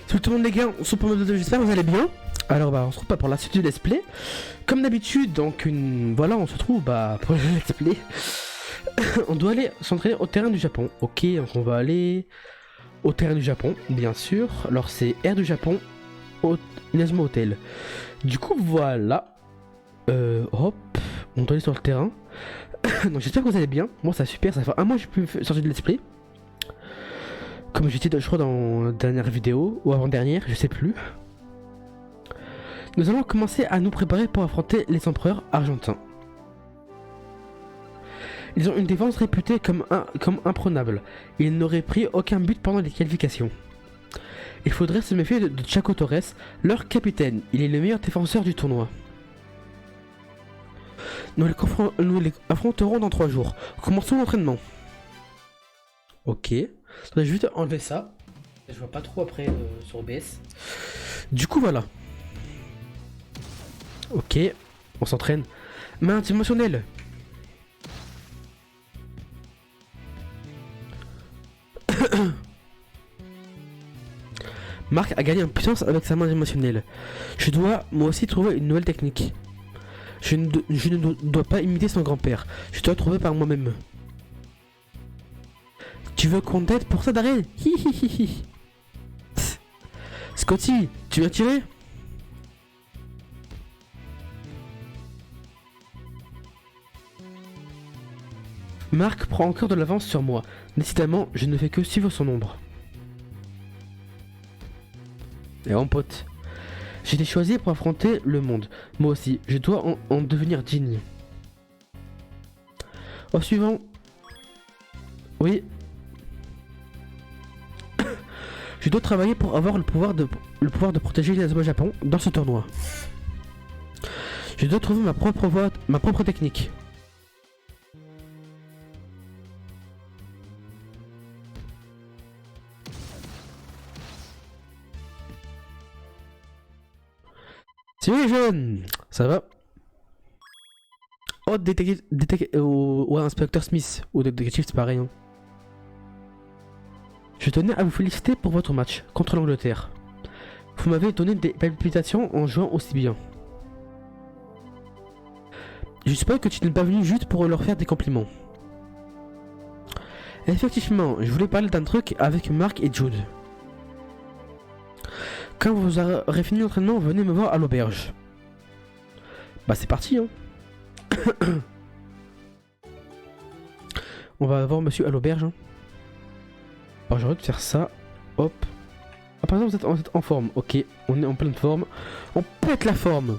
Salut tout le monde les gars, on se retrouve pour j'espère que vous allez bien. Alors on se retrouve pour la suite du let's play. Comme d'habitude, donc voilà, on se retrouve pour le let's play. On doit aller s'entraîner au terrain du Japon. Ok, donc on va aller au terrain du Japon, bien sûr. Alors c'est Air du Japon, Inazuma Hotel. Du coup voilà. Hop, on doit aller sur le terrain. Donc j'espère que vous allez bien. Moi ça va super, ça fait un mois que j'ai pu sortir du let's play. Comme j'ai dit, je crois, dans la dernière vidéo, ou avant-dernière, je sais plus. Nous allons commencer à nous préparer pour affronter les empereurs argentins. Ils ont une défense réputée comme imprenable. Ils n'auraient pris aucun but pendant les qualifications. Il faudrait se méfier de Chaco Torres, leur capitaine. Il est le meilleur défenseur du tournoi. Nous les affronterons dans 3 jours. Commençons l'entraînement. Ok. Je vais juste enlever ça. Je vois pas trop après sur OBS. Du coup voilà. Ok. On s'entraîne. Main dimensionnelle. Marc a gagné en puissance avec sa main dimensionnelle. Je dois moi aussi trouver une nouvelle technique. Je ne dois pas imiter son grand-père. Je dois trouver par moi-même. Tu veux qu'on t'aide pour ça, Darren? Hihihihi. Scotty, tu viens tirer? Marc prend encore de l'avance sur moi. Décidément, je ne fais que suivre son ombre. Et mon pote, j'ai été choisi pour affronter le monde. Moi aussi, je dois en devenir digne. Au suivant. Oui. Je dois travailler pour avoir le pouvoir de protéger l'Inazuma Japon dans ce tournoi. Je dois trouver ma propre voie, ma propre technique. Salut les jeunes, ça va? Oh, ouais, inspecteur Smith ou détective, c'est pareil. Hein. Je tenais à vous féliciter pour votre match contre l'Angleterre. Vous m'avez donné des palpitations en jouant aussi bien. Je suppose que tu n'es pas venu juste pour leur faire des compliments. Effectivement, je voulais parler d'un truc avec Marc et Jude. Quand vous aurez fini l'entraînement, venez me voir à l'auberge. Bah c'est parti hein. On va voir monsieur à l'auberge. Hein. Alors j'aurais dû faire ça. Hop. Ah, par exemple vous êtes en forme. Ok, on est en pleine forme. On pète la forme.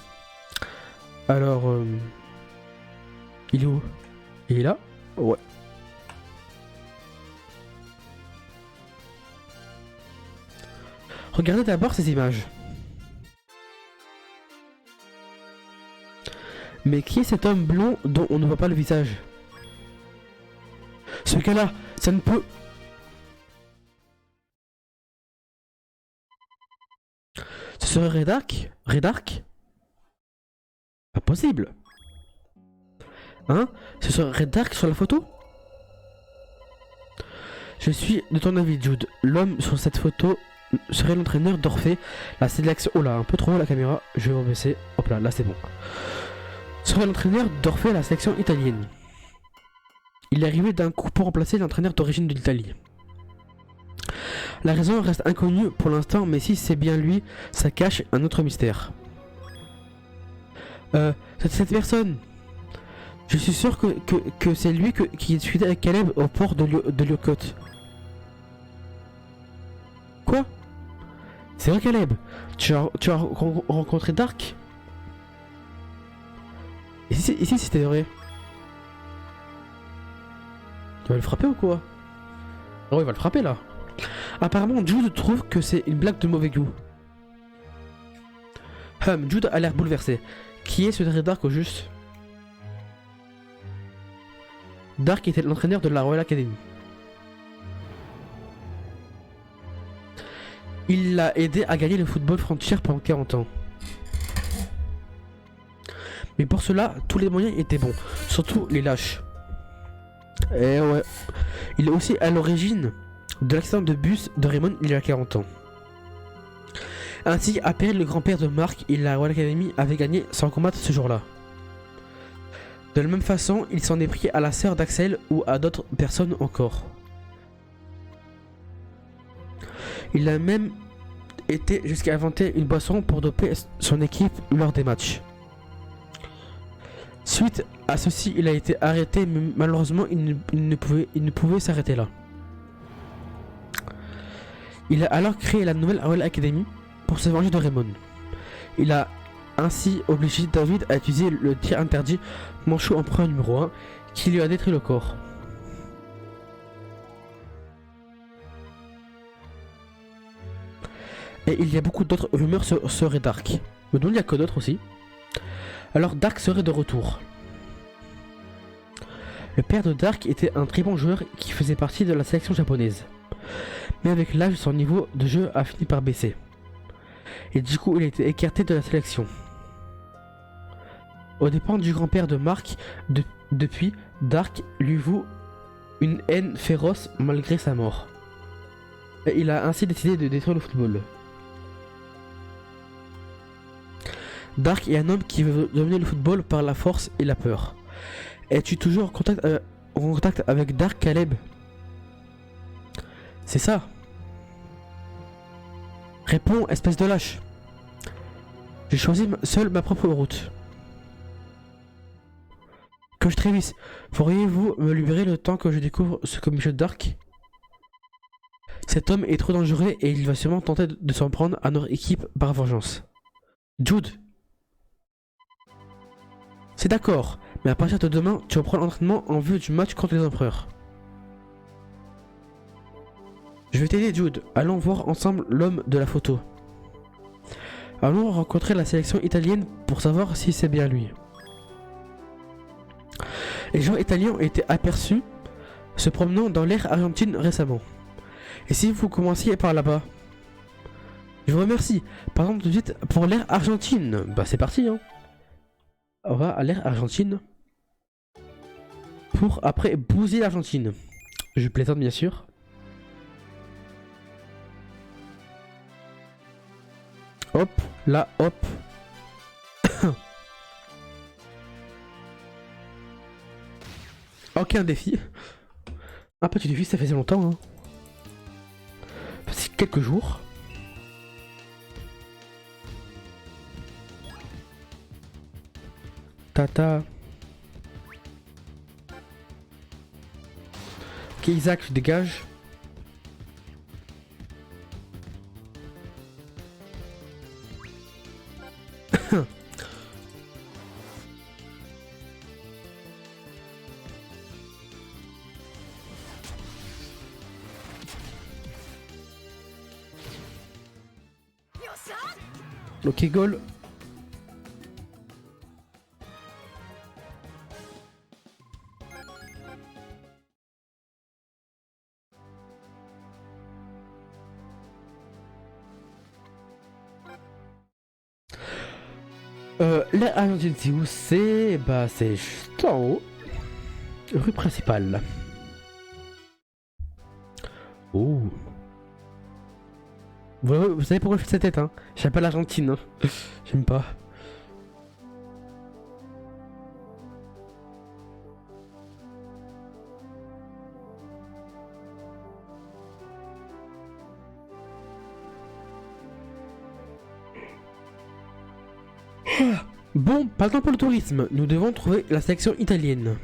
Alors il est où? Il est là? Ouais. Regardez d'abord ces images. Mais qui est cet homme blond dont on ne voit pas le visage? Ce gars-là, ça ne peut... Ce serait Redark? Redark? Pas possible. Hein? Ce serait Redark sur la photo? Je suis de ton avis, Jude. L'homme sur cette photo serait l'entraîneur d'Orphée. La sélection... Oh là, un peu trop loin la caméra. Je vais rebaisser. Hop là, là c'est bon. Serait l'entraîneur d'Orphée à la sélection italienne. Il est arrivé d'un coup pour remplacer l'entraîneur d'origine de l'Italie. La raison reste inconnue pour l'instant, mais si c'est bien lui, ça cache un autre mystère. Cette personne, je suis sûr que c'est lui qui est suivi avec Caleb au port de Lyokot. Quoi? C'est vrai Caleb? Tu as rencontré Dark? Et si c'était vrai? Tu vas le frapper ou quoi? Oh il va le frapper là. Apparemment Jude trouve que c'est une blague de mauvais goût. Jude a l'air bouleversé. Qui est ce Dark au juste? Dark était l'entraîneur de la Royal Academy. Il l'a aidé à gagner le football frontière pendant 40 ans. Mais pour cela, tous les moyens étaient bons, surtout les lâches. Et ouais. Il est aussi à l'origine de l'accident de bus de Raymond il y a 40 ans. Ainsi, à Perry, le grand-père de Mark et la Royal Academy avait gagné sans combattre ce jour-là. De la même façon, il s'en est pris à la sœur d'Axel ou à d'autres personnes encore. Il a même été jusqu'à inventer une boisson pour doper son équipe lors des matchs. Suite à ceci, il a été arrêté, mais malheureusement, il ne pouvait s'arrêter là. Il a alors créé la nouvelle Royal Academy pour se venger de Raymond. Il a ainsi obligé David à utiliser le tir interdit Manchou Empereur numéro 1 qui lui a détruit le corps. Et il y a beaucoup d'autres rumeurs sur Dark. Mais non, il n'y a que d'autres aussi. Alors Dark serait de retour. Le père de Dark était un très bon joueur qui faisait partie de la sélection japonaise. Mais avec l'âge, son niveau de jeu a fini par baisser. Et du coup, il a été écarté de la sélection. Au dépens du grand-père de Mark, depuis, Dark lui voue une haine féroce malgré sa mort. Et il a ainsi décidé de détruire le football. Dark est un homme qui veut dominer le football par la force et la peur. Es-tu toujours en contact avec Dark, Caleb? C'est ça. Réponds, espèce de lâche. J'ai choisi seul ma propre route. Coach Travis, pourriez-vous me libérer le temps que je découvre ce que Michel Dark? Cet homme est trop dangereux et il va sûrement tenter de s'en prendre à notre équipe par vengeance. Jude. C'est d'accord, mais à partir de demain, tu reprends l'entraînement en vue du match contre les empereurs. Je vais t'aider, Jude. Allons voir ensemble l'homme de la photo. Allons rencontrer la sélection italienne pour savoir si c'est bien lui. Les joueurs italiens ont été aperçus se promenant dans l'air Argentine récemment. Et si vous commenciez par là-bas? Je vous remercie. Par exemple, tout de suite pour l'air Argentine. Bah c'est parti, hein. On va à l'air Argentine. Pour après bousiller l'Argentine. Je plaisante bien sûr. Hop, là, hop. Aucun défi. Un petit défi, ça faisait longtemps. Hein. C'est quelques jours. Tata. Ok, Isaac, je dégage. Ok, goal. La Argentine, c'est où c'est? Bah, c'est juste en haut. Rue principale. Oh. Vous savez pourquoi je fais cette tête, hein? J'aime pas l'Argentine, hein. J'aime pas. Bon, pas le temps pour le tourisme. Nous devons trouver la sélection italienne.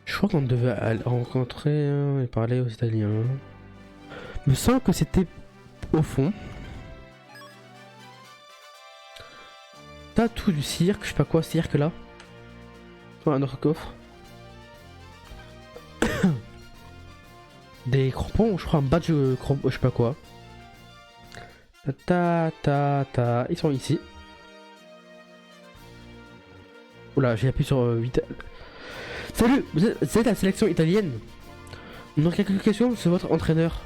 Je crois qu'on devait aller rencontrer et parler aux Italiens. Il me semble que c'était au fond. T'as tout du cirque, je sais pas quoi, cirque là. Un autre coffre. Des crampons, je crois un badge crampon, je sais pas quoi. Ils sont ici. Oula, j'ai appuyé sur 8. Salut, vous êtes la sélection italienne? On a quelques questions sur votre entraîneur.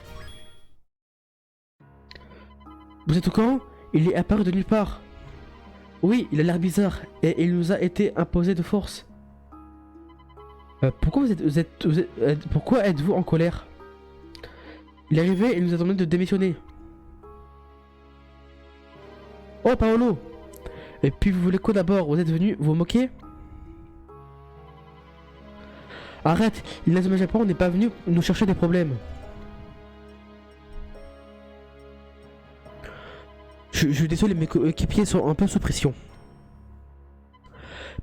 Vous êtes au courant? Il est apparu de nulle part. Oui, il a l'air bizarre et il nous a été imposé de force. Pourquoi pourquoi êtes-vous en colère? Il est arrivé et il nous a demandé de démissionner. Oh, Paolo! Et puis vous voulez quoi d'abord? Vous êtes venu vous moquer? Arrête, Inazuma Japon n'est pas venu nous chercher des problèmes. Je suis désolé, mes coéquipiers sont un peu sous pression.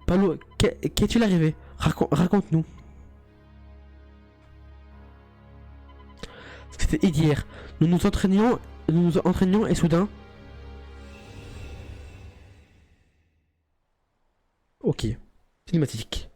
Paolo, qu'est-il arrivé? Raconte-nous. C'était hier. Nous nous entraînions et soudain... Ok. Cinématique.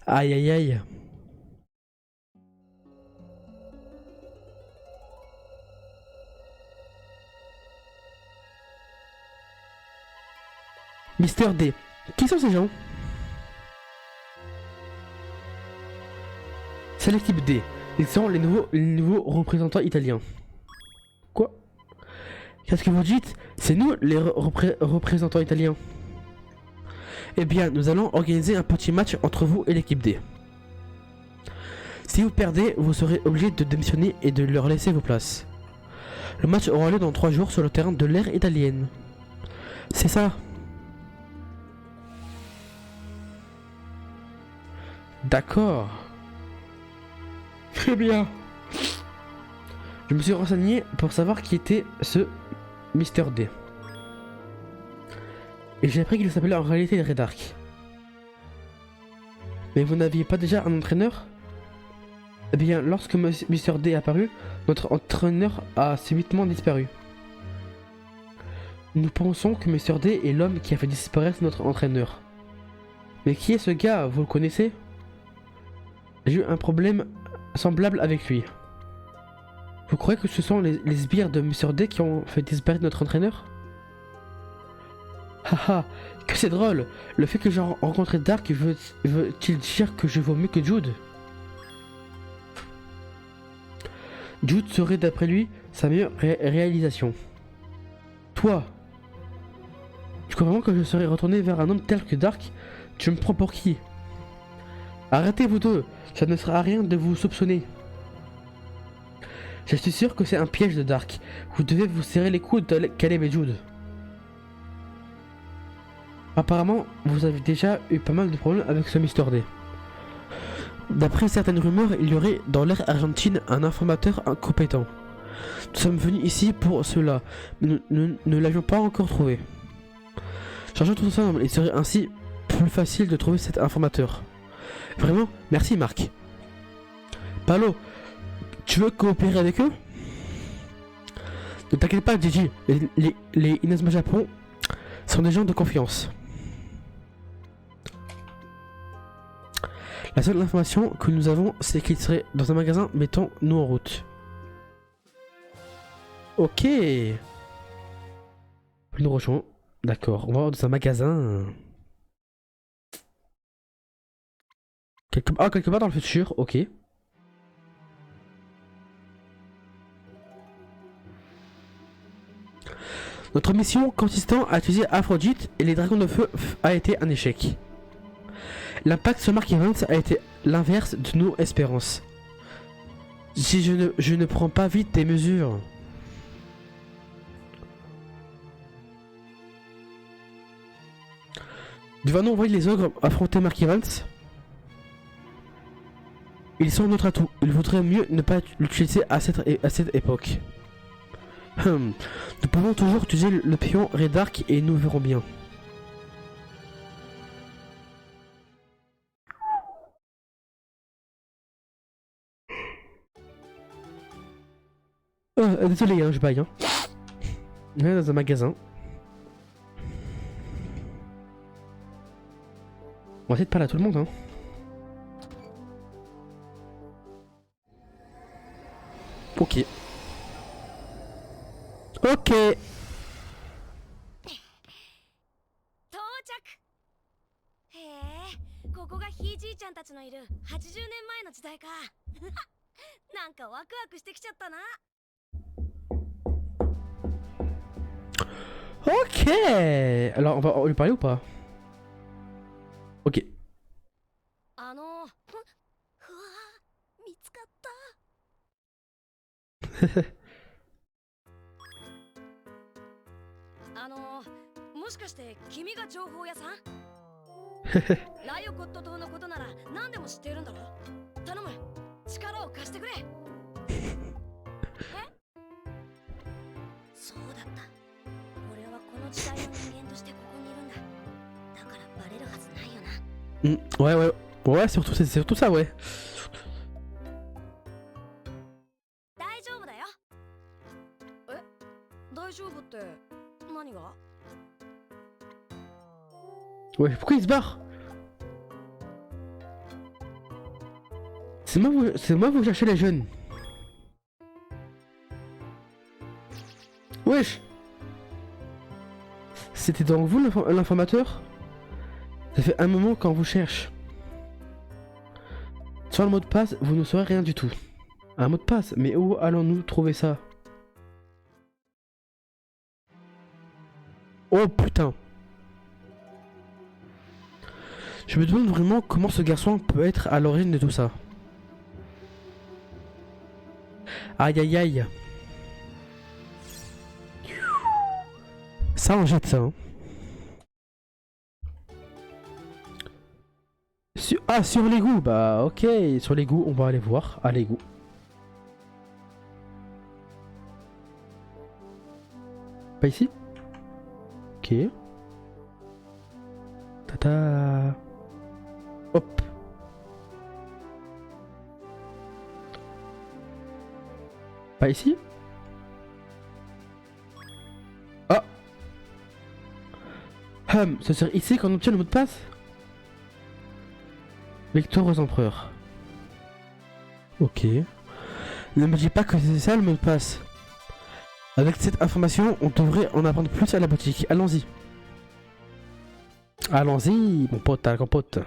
Aïe aïe aïe. Mister D. Qui sont ces gens? C'est l'équipe D. Ils sont les nouveaux représentants italiens. Quoi? Qu'est-ce que vous dites? C'est nous les représentants italiens. Eh bien, nous allons organiser un petit match entre vous et l'équipe D. Si vous perdez, vous serez obligé de démissionner et de leur laisser vos places. Le match aura lieu dans 3 jours sur le terrain de l'ère italienne. C'est ça. D'accord. Très bien. Je me suis renseigné pour savoir qui était ce Mister D. Et j'ai appris qu'il s'appelait en réalité Redark. Mais vous n'aviez pas déjà un entraîneur? Eh bien, lorsque Mister D est apparu, notre entraîneur a subitement disparu. Nous pensons que Mister D est l'homme qui a fait disparaître notre entraîneur. Mais qui est ce gars? Vous le connaissez? J'ai eu un problème semblable avec lui. Vous croyez que ce sont les sbires de Mister D qui ont fait disparaître notre entraîneur? Haha, que c'est drôle. Le fait que j'ai rencontré Dark veut-il dire que je vaux mieux que Jude? Jude serait d'après lui sa meilleure réalisation. Toi, tu crois vraiment que je serais retourné vers un homme tel que Dark? Tu me prends pour qui? Arrêtez vous deux, ça ne sert à rien de vous soupçonner. Je suis sûr que c'est un piège de Dark. Vous devez vous serrer les coudes, Caleb et Jude. Apparemment, vous avez déjà eu pas mal de problèmes avec ce Mister D. D'après certaines rumeurs, il y aurait dans l'ère argentine un informateur incompétent. Nous sommes venus ici pour cela, mais nous ne l'avions pas encore trouvé. Changeons tout ensemble, il serait ainsi plus facile de trouver cet informateur. Vraiment, merci Marc. Paolo, tu veux coopérer avec eux? Ne t'inquiète pas, Gigi, les Inazuma Japon sont des gens de confiance. La seule information que nous avons, c'est qu'il serait dans un magasin, mettons-nous en route. Ok. Nous rejoignons. D'accord, on va voir dans un magasin. Quelque part dans le futur, ok. Notre mission consistant à utiliser Aphrodite et les dragons de feu a été un échec. L'impact sur Mark Evans a été l'inverse de nos espérances. Si je ne prends pas vite des mesures... Devons-nous envoyer les ogres affronter Mark Evans? Ils sont notre atout. Il vaudrait mieux ne pas l'utiliser à cette époque. Nous pouvons toujours utiliser le pion Redark et nous verrons bien. Désolé, hein, je baille. Hein. On est dans un magasin. On va essayer de parler à tout le monde, hein. Ok. Ok. 到着。へえ、ここがひいじいちゃんたちのいる80年前の時代か。なんかワクワクしてきちゃったな。Ok. Alors, on va lui parler ou pas? Ok. ふわー、見つかった。もしかして君が情報屋さん？ライオコット島のことなら何でも知っているんだろ？頼む、力を貸してくれ。え？そうだった。俺はこの時代の人間としてここにいるんだ。だからバレるはずないよな。Ouais, ouais. Ouais, c'est surtout ça, ouais. 大丈夫だよ。え？大丈夫って何が？ Ouais, pourquoi il se barre? C'est moi vous cherchez les jeunes. Wesh. C'était donc vous l'informateur? Ça fait un moment qu'on vous cherche. Sans le mot de passe, vous ne saurez rien du tout. Un mot de passe? Mais où allons-nous trouver ça? Oh putain. Je me demande vraiment comment ce garçon peut être à l'origine de tout ça. Aïe aïe aïe. Ça on jette ça. Hein. Sur l'égout. Bah ok, sur l'égout on va aller voir à l'égout. Pas ici? Ok. Tata. Hop. Pas ici? Ah. Ce serait ici qu'on obtient le mot de passe? Victoire aux empereurs. Ok. Ne me dis pas que c'est ça le mot de passe. Avec cette information, on devrait en apprendre plus à la boutique. Allons-y. Allons-y, mon pote, ta pote.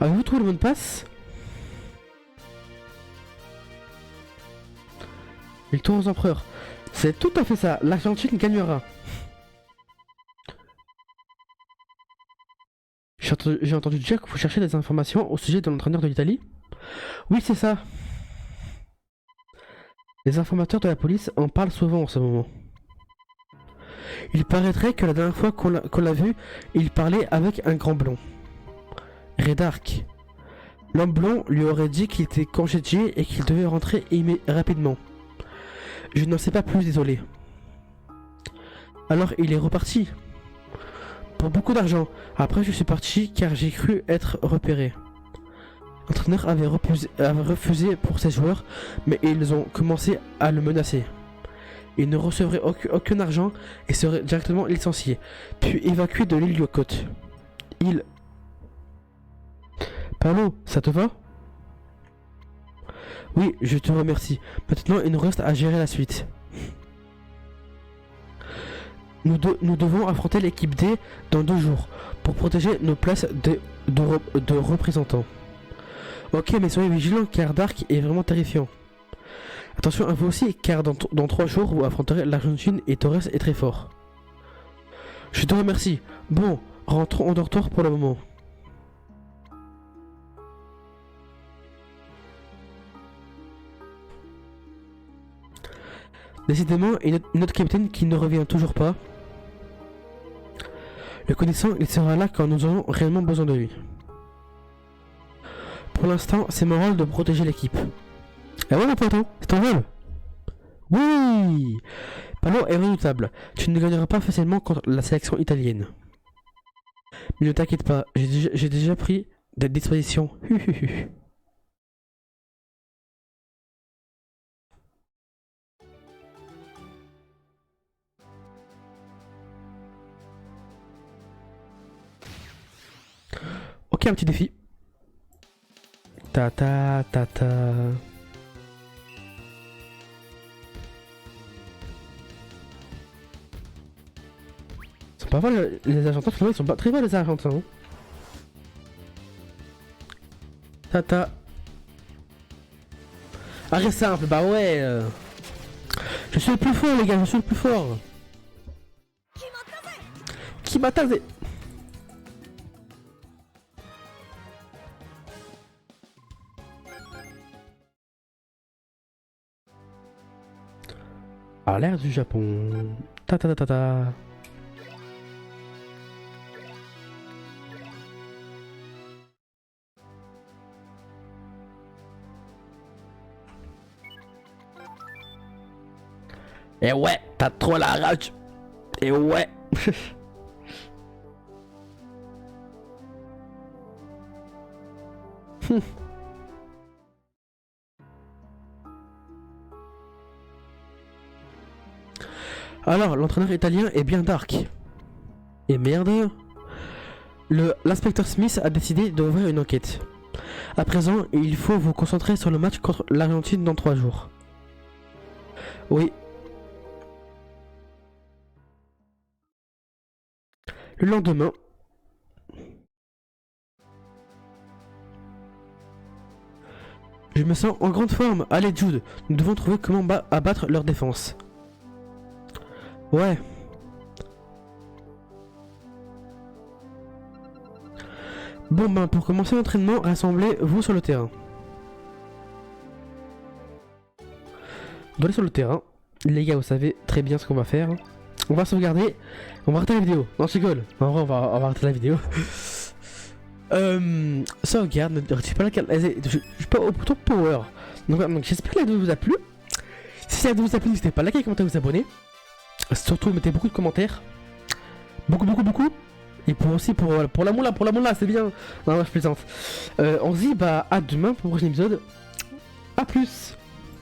Avez-vous trouvé le mot de passe? Victoire aux empereurs. C'est tout à fait ça. L'Argentine gagnera. J'ai entendu dire que vous cherchez des informations au sujet de l'entraîneur de l'Italie. Oui, c'est ça. Les informateurs de la police en parlent souvent en ce moment. Il paraîtrait que la dernière fois qu'on l'a vu, il parlait avec un grand blond. Redark. L'homme blond lui aurait dit qu'il était congédié et qu'il devait rentrer rapidement. Je n'en sais pas plus, désolé. Alors il est reparti. Pour beaucoup d'argent. Après je suis parti car j'ai cru être repéré. L'entraîneur avait refusé pour ses joueurs, mais ils ont commencé à le menacer. Il ne recevrait aucun argent et serait directement licencié, puis évacué de l'île Yokot. Paolo, ça te va? Oui, je te remercie. Maintenant, il nous reste à gérer la suite. Nous devons affronter l'équipe D dans 2 jours pour protéger nos places de représentants. Ok, mais soyez vigilants car Dark est vraiment terrifiant. Attention à vous aussi car dans 3 jours vous affronterez l'Argentine et Torres est très fort. Je te remercie. Bon, rentrons en dortoir pour le moment. Décidément, une autre capitaine qui ne revient toujours pas. Le connaissant, il sera là quand nous aurons réellement besoin de lui. Pour l'instant, c'est mon rôle de protéger l'équipe. Et voilà, poteau, c'est ton rôle. Oui! Paolo est redoutable. Tu ne gagneras pas facilement contre la sélection italienne. Mais ne t'inquiète pas, j'ai déjà pris des dispositions. Ok, un petit défi. Ta ta ta ta. Ils sont pas mal les Argentins, finalement ils sont pas très mal les Argentins. Hein. Ta ta. Arrête simple, bah ouais. Je suis le plus fort les gars, je suis le plus fort. Qui m'a tasé. À l'air du Japon. Ta ta ta ta ta. Et ouais, t'as trop la rage. Et ouais. Alors, l'entraîneur italien est bien dark. Et merde. L'inspecteur Smith a décidé d'ouvrir une enquête. À présent, il faut vous concentrer sur le match contre l'Argentine dans 3 jours. Oui. Le lendemain. Je me sens en grande forme. Allez Jude, nous devons trouver comment abattre leur défense. Ouais. Bon ben pour commencer l'entraînement, rassemblez-vous sur le terrain. On doit aller sur le terrain. Les gars, vous savez très bien ce qu'on va faire. On va sauvegarder. On va arrêter la vidéo. Non, je rigole. En vrai, on va arrêter la vidéo. Sauvegarde, ne retire pas la carte. Je suis pas au bouton power. Donc j'espère que la vidéo vous a plu. Si la vidéo vous a plu, n'hésitez pas à liker, commenter, vous abonner. Surtout, mettez beaucoup de commentaires. Beaucoup. Et pour aussi, pour la moula, c'est bien. Non, je plaisante. On se dit, bah, à demain pour le prochain épisode. A plus.